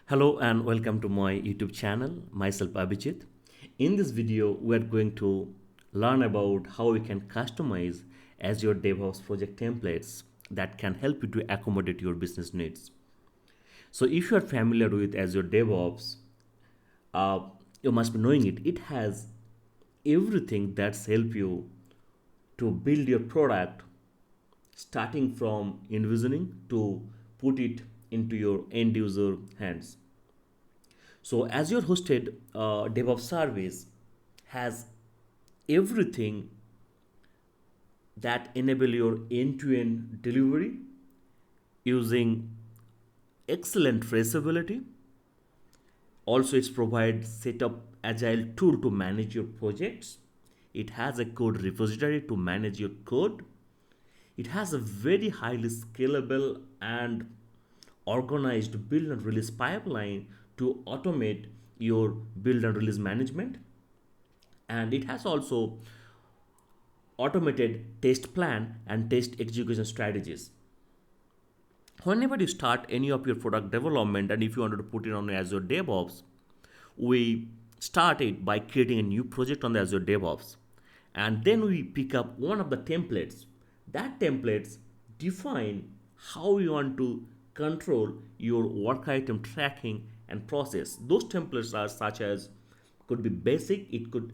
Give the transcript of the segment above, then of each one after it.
Hello and welcome to my YouTube channel. Myself Abhijit. In this video, we are going to learn about how we can customize Azure DevOps project templates that can help you to accommodate your business needs. So, if you are familiar with Azure DevOps, uh, you must be knowing it. It has everything that's help you to build your product starting from envisioning to put it into your end user hands. So Azure hosted DevOps service has everything that enable your end-to-end delivery using excellent traceability. Also, it's provide setup agile tool to manage your projects. It has a code repository to manage your code. It has a very highly scalable and organized build and release pipeline to automate your build and release management. And it has also automated test plan and test execution strategies. Whenever you start any of your product development and if you wanted to put it on Azure DevOps, we start it by creating a new project on the Azure DevOps. And then we pick up one of the templates. That templates define how you want to control your work item tracking and process. Those templates are such as could be basic, it could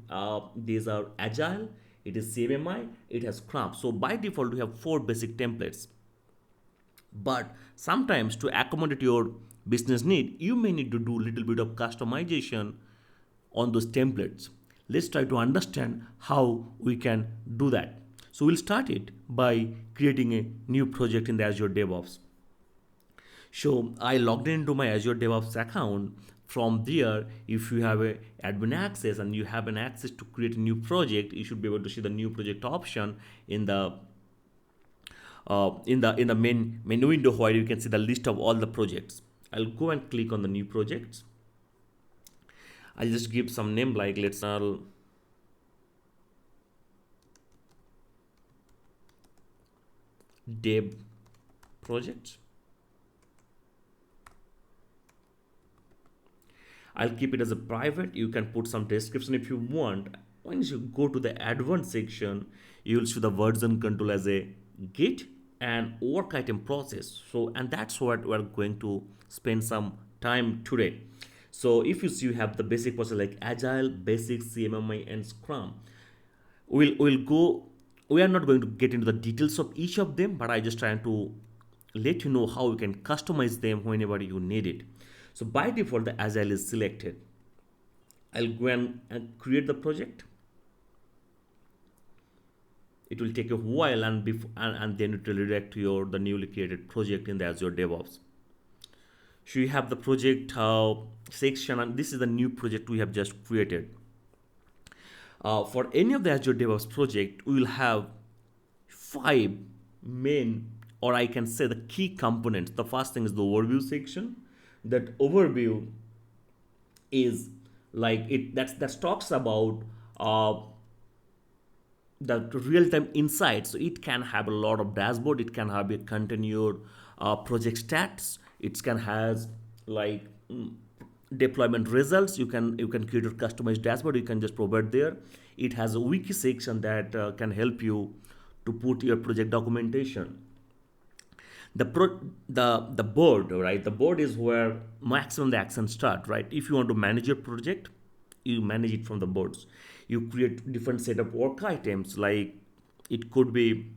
these are agile, it is CMMI, it has Scrum. So by default we have four basic templates. But sometimes to accommodate your business need, you may need to do a little bit of customization on those templates. Let's try to understand how we can do that. So we'll start it by creating a new project in the Azure DevOps. So I logged into my Azure DevOps account. From there, if you have a admin access and you have an access to create a new project, you should be able to see the new project option in the main menu window where you can see the list of all the projects. I'll go and click on the new projects. I'll just give some name like let's dev project. I'll keep it as a private. You can put some description if you want. Once you go to the advanced section, you will see the version control as a git and work item process. So, and that's what we're going to spend some time today. So if you see you have the basic process like agile, basic, CMMI and Scrum. We'll go, we are not going to get into the details of each of them, but I just trying to let you know how you can customize them whenever you need it. So by default, the Agile is selected. I'll go and create the project. It will take a while and then it will redirect to your the newly created project in the Azure DevOps. So you have the project section, and this is the new project we have just created. For any of the Azure DevOps project, we will have five main, or I can say the key components. The first thing is the overview section. That overview is like it that talks about the real-time insights. So it can have a lot of dashboard. It can have a contain your project stats. It can has like deployment results. You can create a customized dashboard. You can just provide there. It has a wiki section that can help you to put your project documentation. The board, right? The board is where maximum the actions start, right? If you want to manage your project, you manage it from the boards. You create different set of work items, like it could be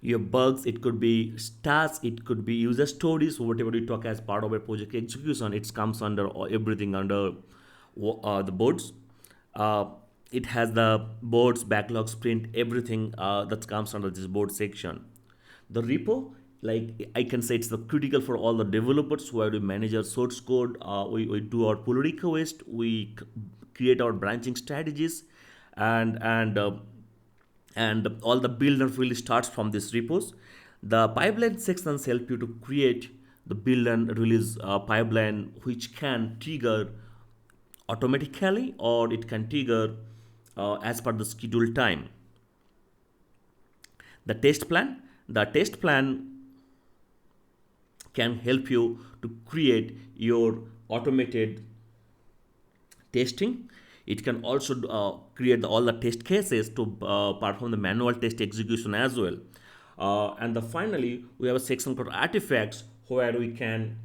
your bugs, it could be stats, it could be user stories, whatever you talk as part of a project execution. It comes under everything under the boards. uh, it has the boards, backlog, sprint, everything that comes under this board section. The repo, like I can say, it's the critical for all the developers where we manage our source code. We do our pull request, we create our branching strategies, and all the build and really starts from these repos. The pipeline sections help you to create the build and release pipeline, which can trigger automatically or it can trigger as per the scheduled time. The test plan can help you to create your automated testing. It can also create all the test cases to perform the manual test execution as well. Finally, we have a section called artifacts where we can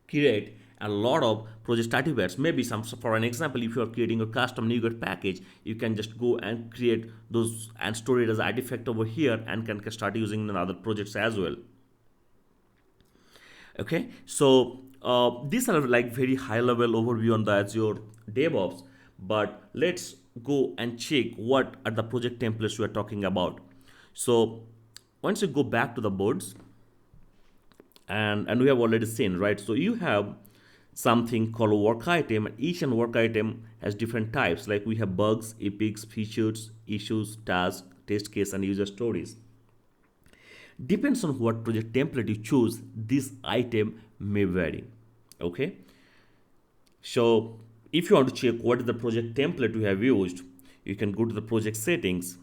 create a lot of project artifacts. Maybe some, for an example, if you are creating a custom NuGet package, you can just go and create those and store it as artifact over here and can start using in other projects as well. Okay, so these are like very high level overview on the Azure DevOps, but let's go and check what are the project templates we are talking about. So once you go back to the boards, and we have already seen, right? So you have something called work item, and each and work item has different types. Like we have bugs, epics, features, issues, tasks, test case, and user stories. Depends on what project template you choose, this item may vary. Okay, so if you want to check what is the project template you have used, you can go to the project settings,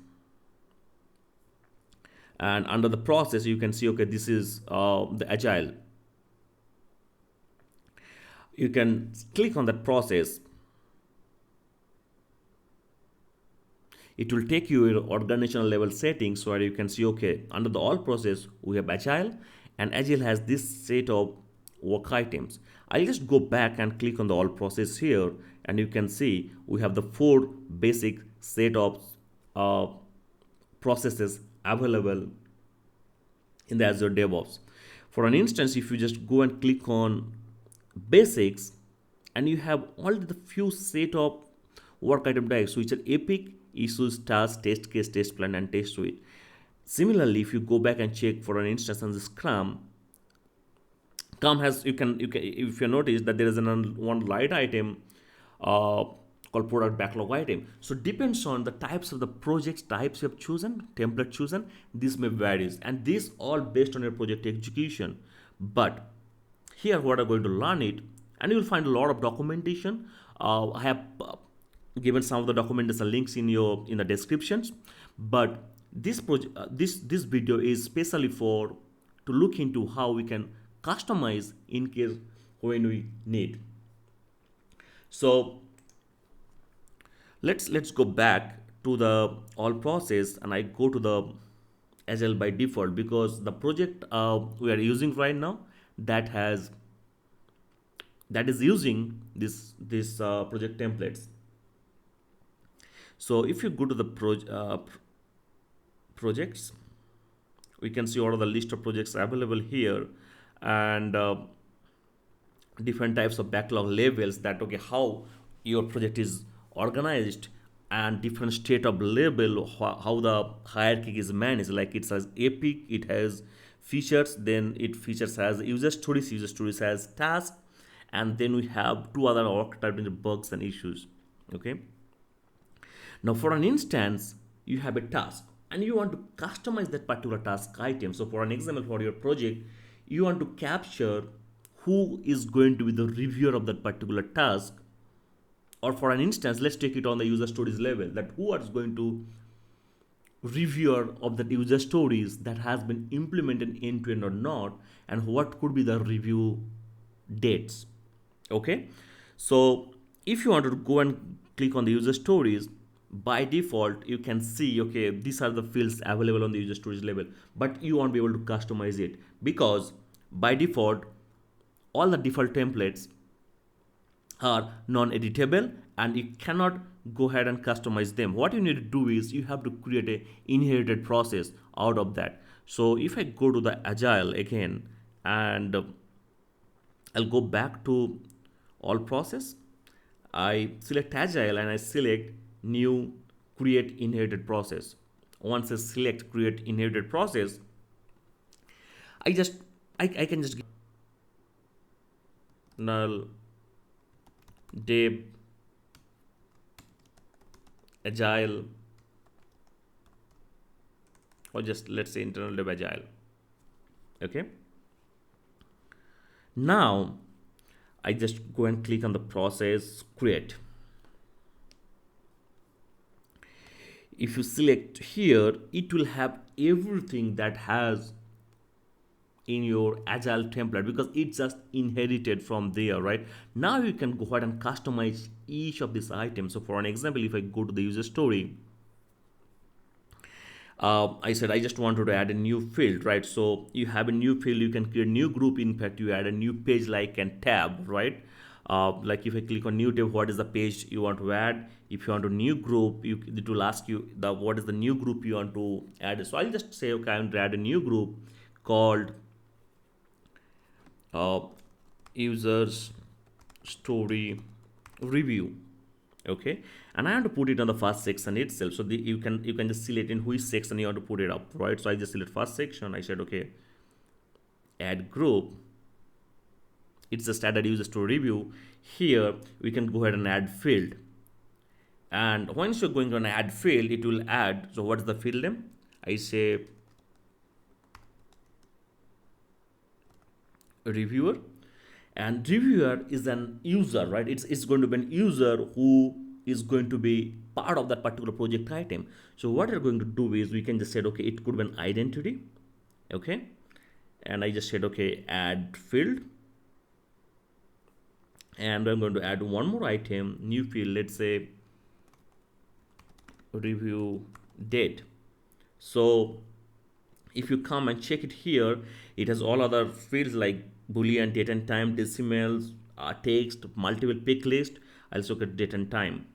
and under the process you can see, okay, this is the agile. You can click on that process. It will take you your organizational level settings where you can see, okay, under the all process we have agile, and agile has this set of work items. I'll just go back and click on the all process here, and you can see we have the 4 basic set of processes available in the Azure DevOps. For an instance, if you just go and click on basics, and you have all the few set of work item types which are epic, issues, tasks, test case, test plan, and test suite. Similarly, if you go back and check for an instance on the Scrum has, you can if you notice that there is one light item called product backlog item. So depends on the types of the projects types you have chosen, template chosen, this may varies, and this all based on your project execution. But here what I'm going to learn it, and you will find a lot of documentation. I have given some of the documentation links in the descriptions, but this project this video is specially for to look into how we can customize in case when we need. So let's go back to the all process, and I go to the agile by default because the project we are using right now that is using this project templates. So if you go to the projects, we can see all of the list of projects available here, and different types of backlog levels, that okay, how your project is organized, and different state of label, how the hierarchy is managed. Like it has epic, it has features, then it features has user stories has task, and then we have 2 other org types, bugs and issues. Okay, now for an instance you have a task and you want to customize that particular task item. So for an example, for your project, you want to capture who is going to be the reviewer of that particular task. Or for an instance, let's take it on the user stories level, that who is going to reviewer of the user stories that has been implemented end to end or not, and what could be the review dates. Okay, so if you want to go and click on the user stories, by default you can see, okay, these are the fields available on the user stories level, but you won't be able to customize it because by default all the default templates are non-editable and you cannot go ahead and customize them. What you need to do is you have to create a inherited process out of that. So if I go to the agile again, and I'll go back to all process, I select agile and I select new create inherited process. Once I select create inherited process, I can just null dev agile, or just let's say internal dev agile. Okay, now I just go and click on the process create. If you select here, it will have everything that has in your agile template because it's just inherited from there, right? Now you can go ahead and customize each of these items. So for an example, if I go to the user story, I said I just wanted to add a new field, right? So you have a new field, you can create a new group. In fact, you add a new page like and tab, right? Like if I click on new tab, what is the page you want to add? If you want a new group, it will ask you the what is the new group you want to add. So I'll just say okay, I want to add a new group called uh, users story review. Okay, and I want to put it on the first section itself. So you can just select in which section you want to put it up, right? So I just select first section. I said okay, add group. It's just added user story review. Here we can go ahead and add field, and once you're going to add field, it will add. So what's the field name? I say reviewer, and reviewer is an user, right? It's going to be an user who is going to be part of that particular project item. So what we're going to do is we can just say okay, it could be an identity. Okay, and I just said okay, add field, and I'm going to add one more item, new field. Let's say review date. So if you come and check it here, it has all other fields like boolean, date and time, decimals, text, multiple pick list. I'll look at date and time.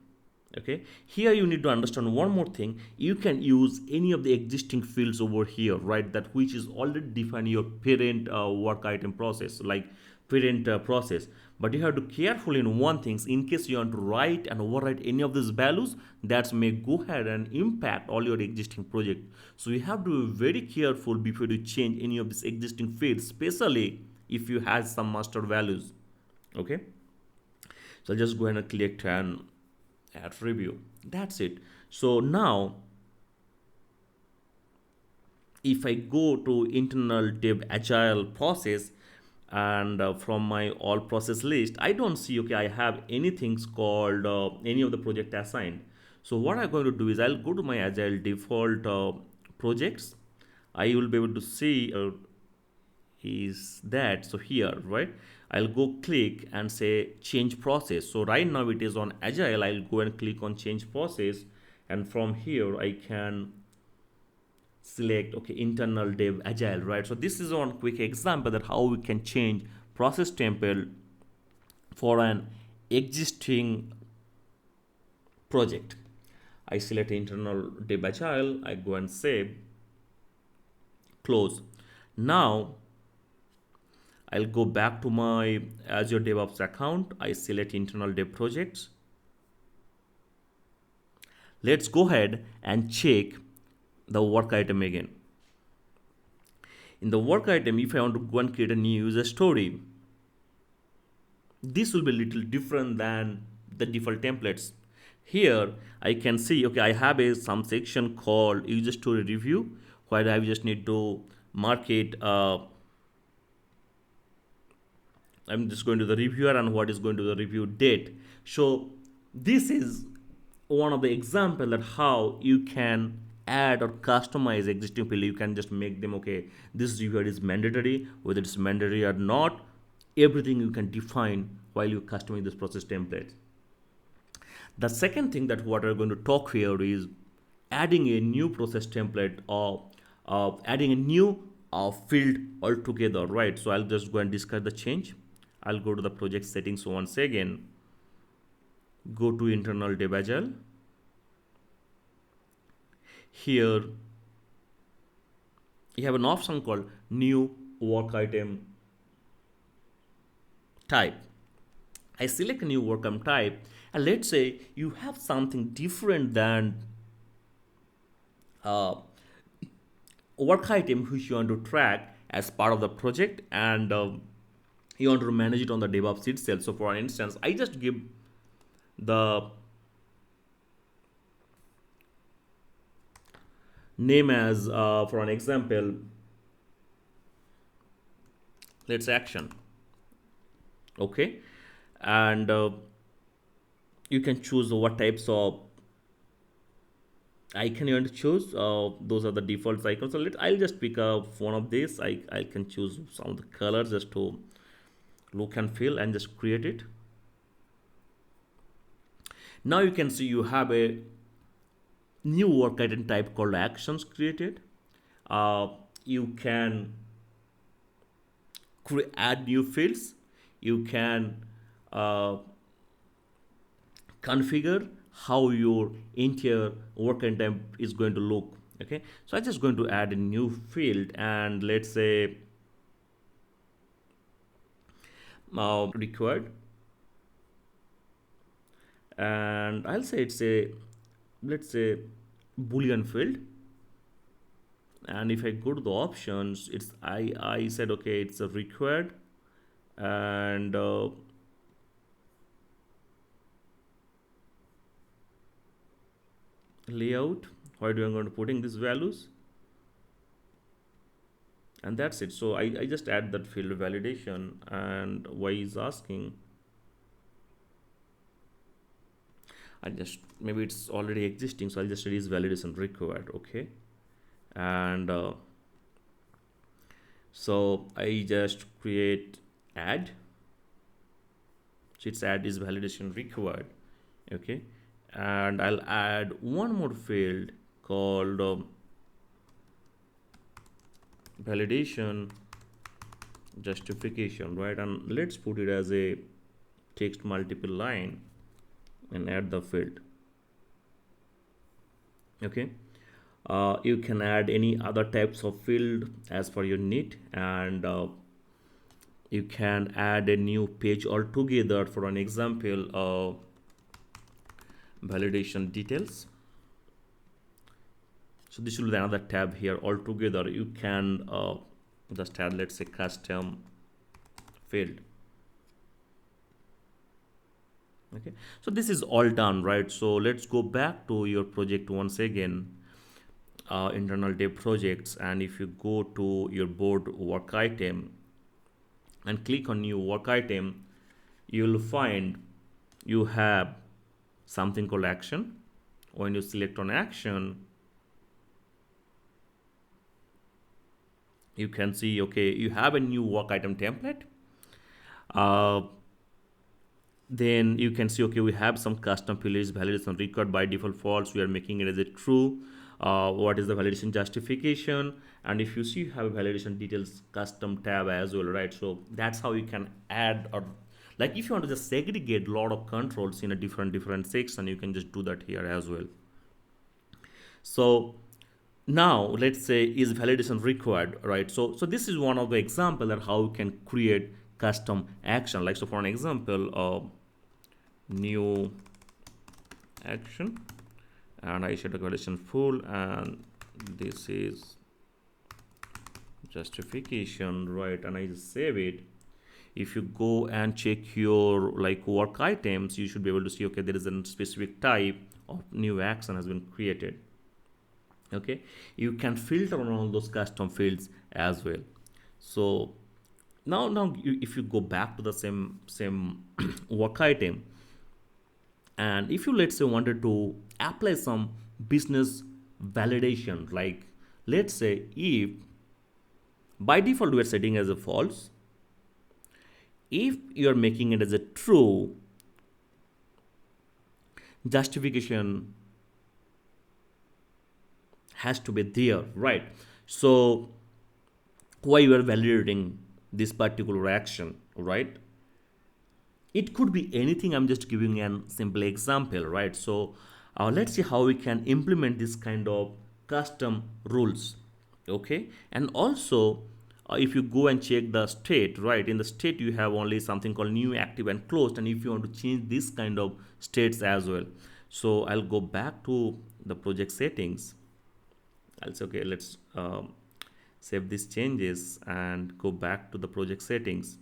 Okay, here you need to understand one more thing. You can use any of the existing fields over here, right? That which is already defined your parent work item process, like parent process. But you have to careful in one things in case you want to write and overwrite any of these values that may go ahead and impact all your existing project. So you have to be very careful before you change any of these existing fields, especially if you have some master values. Okay, so I'll just go ahead and click and add review. That's it. So now if I go to internal dev agile process, and from my all process list, I don't see okay I have anything called any of the project assigned. So what I'm going to do is I'll go to my agile default projects. I will be able to see is that. So here, right, I'll go click and say change process. So right now it is on agile. I'll go and click on change process, and from here I can select okay internal dev agile, right? So this is one quick example that how we can change process template for an existing project. I select internal dev agile, I go and save, close. Now I'll go back to my Azure DevOps account. I select internal dev projects. Let's go ahead and check the work item again. In the work item, if I want to go and create a new user story, this will be a little different than the default templates. Here I can see okay, I have some section called user story review where I just need to mark it. I'm just going to the reviewer and what is going to the review date. So this is one of the example that how you can add or customize existing field. You can just make them okay, this reviewer is mandatory, whether it's mandatory or not, everything you can define while you customize this process template. The second thing that what we're going to talk here is adding a new process template or adding a new field altogether, right? So I'll just go and discuss the change. I'll go to the project settings once again, go to internal dev agile. Here you have an option called new work item type. I select a new work item type, and let's say you have something different than work item which you want to track as part of the project, and you want to manage it on the DevOps itself. So for instance, I just give the name as for an example, let's action. Okay, and you can choose what types of icon you want to choose. Those are the default icons. So I'll just pick up one of these. I can choose some of the colors just to look and feel and just create it. Now you can see you have a new work item type called actions created. You can add new fields. You can uh, configure how your entire work and time is going to look. Okay, so I'm just going to add a new field, and let's say required, and I'll say it's a, let's say, boolean field. And if I go to the options, it's I said okay, it's a required, and layout, why do I'm going to putting these values, and that's it. So I just add that field validation, and why is asking, I just, maybe it's already existing, so I'll just release validation required. Okay, and so I just create add, so its add is validation required. Okay, and I'll add one more field called validation justification, right? And let's put it as a text multiple line and add the field. Okay, you can add any other types of field as per your need, and you can add a new page altogether. For an example, validation details. So this will be another tab here altogether. You can just add, let's say, custom field. Okay, so this is all done, right? So let's go back to your project once again, internal dev projects, and if you go to your board work item and click on new work item, you'll find you have something called action. When you select on action, you can see, okay, you have a new work item template. Then you can see, okay, we have some custom fields, validation record by default false, we are making it as a true. What is the validation justification? And if you see, you have a validation details custom tab as well, right? So that's how you can add, or like if you want to just segregate a lot of controls in a different section, you can just do that here as well. So now let's say, is validation required, right? So this is one of the example that how you can create custom action. Like, so for an example, new action, and I set a validation full, and this is justification, right? And I just save it. If you go and check your like work items, you should be able to see, okay, there is a specific type of new action has been created. Okay, you can filter on all those custom fields as well. So now if you go back to the same work item, and if you, let's say, wanted to apply some business validation, like let's say, if by default we are setting as a false, if you are making it as a true, justification has to be there, right? So why you are validating this particular action, right? It could be anything. I'm just giving a simple example, right? So let's see how we can implement this kind of custom rules. Okay, and also if you go and check the state, right, in the state you have only something called new, active, and closed, and if you want to change this kind of states as well, so I'll go back to the project settings. I'll say, okay, let's save these changes and go back to the project settings.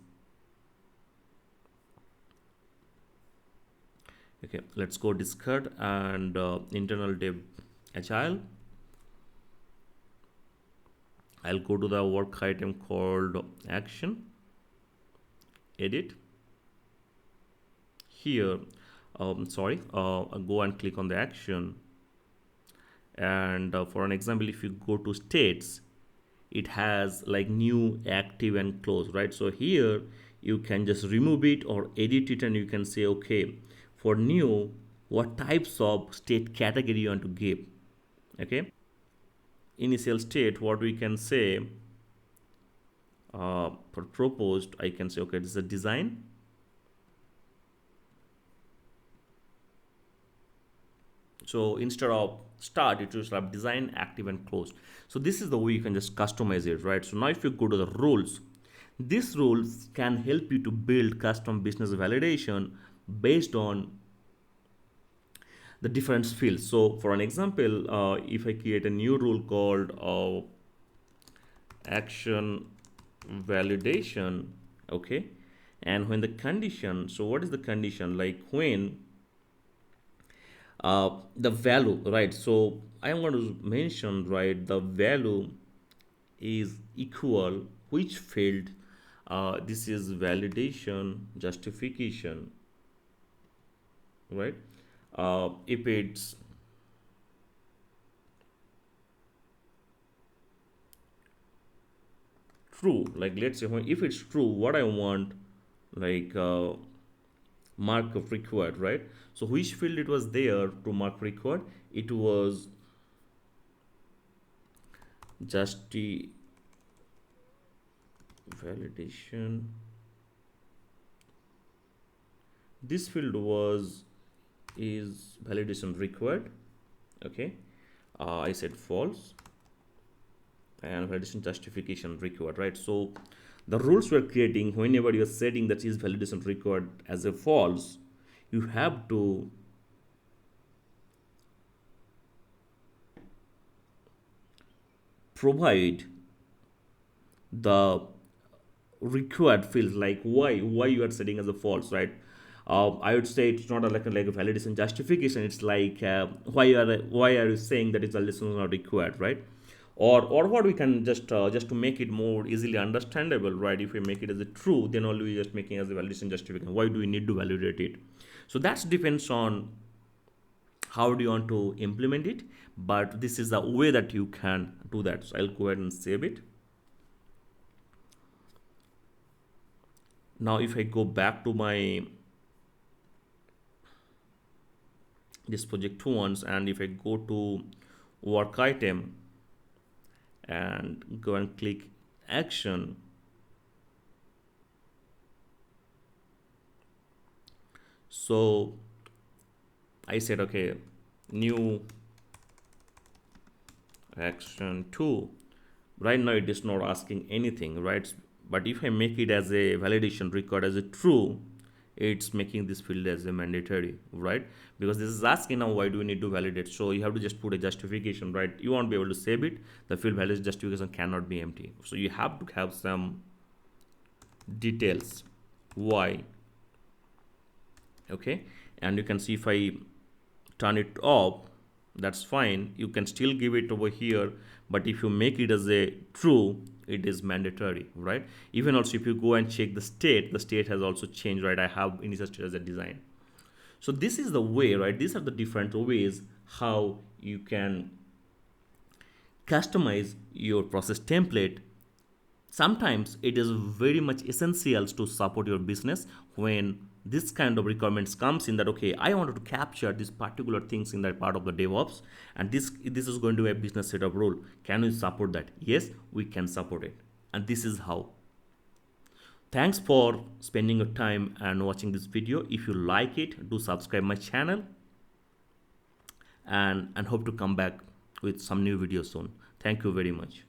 Okay, let's go discard and internal dev agile. I'll go to the work item called action, edit. Here, go and click on the action, And for an example, if you go to states, it has like new, active, and close, right? So here you can just remove it or edit it, and you can say, okay, for new, what types of state category you want to give. Okay, initial state, what we can say, for proposed, I can say, okay, this is a design. So instead of start, it will have design, active, and closed. So this is the way you can just customize it, right? So now if you go to the rules, these rules can help you to build custom business validation based on the different fields. So for an example, if I create a new rule called action validation, okay, and when the condition, so what is the condition, like when the value, right? So I am going to mention, right, the value is equal which field, this is validation justification, right? If it's true, like let's say if it's true, what I want, like mark of required, right? So which field it was there to mark required? It was justi validation. This field was is validation required. Okay, I said false, and validation justification required, right? So the rules we're creating, whenever you're setting that is validation required as a false, you have to provide the required field, like why you are setting as a false, right? I would say it's not like a validation justification. It's like why are you saying that it's validation is not required, right? Or what we can just to make it more easily understandable, right? If we make it as a true, then only we just making as a validation justification. Why do we need to validate it? So that depends on how do you want to implement it, but this is the way that you can do that. So I'll go ahead and save it. Now if I go back to my this project once, and if I go to work item and go and click action, so I said, okay, new action 2. Right now it is not asking anything, right? But if I make it as a validation record as a true, it's making this field as a mandatory, right? Because this is asking now why do we need to validate. So you have to just put a justification, right? You won't be able to save it. The field validation justification cannot be empty. So you have to have some details why. Okay, and you can see if I turn it off, that's fine. You can still give it over here, but if you make it as a true, it is mandatory, right? Even also if you go and check the state has also changed, right? I have initial state as a design. So this is the way, right? These are the different ways how you can customize your process template. Sometimes it is very much essential to support your business when this kind of requirements comes in, that okay, I wanted to capture these particular things in that part of the DevOps, and this is going to be a business setup rule. Can we support that? Yes, we can support it, and this is how. Thanks for spending your time and watching this video. If you like it, do subscribe my channel, and hope to come back with some new videos soon. Thank you very much.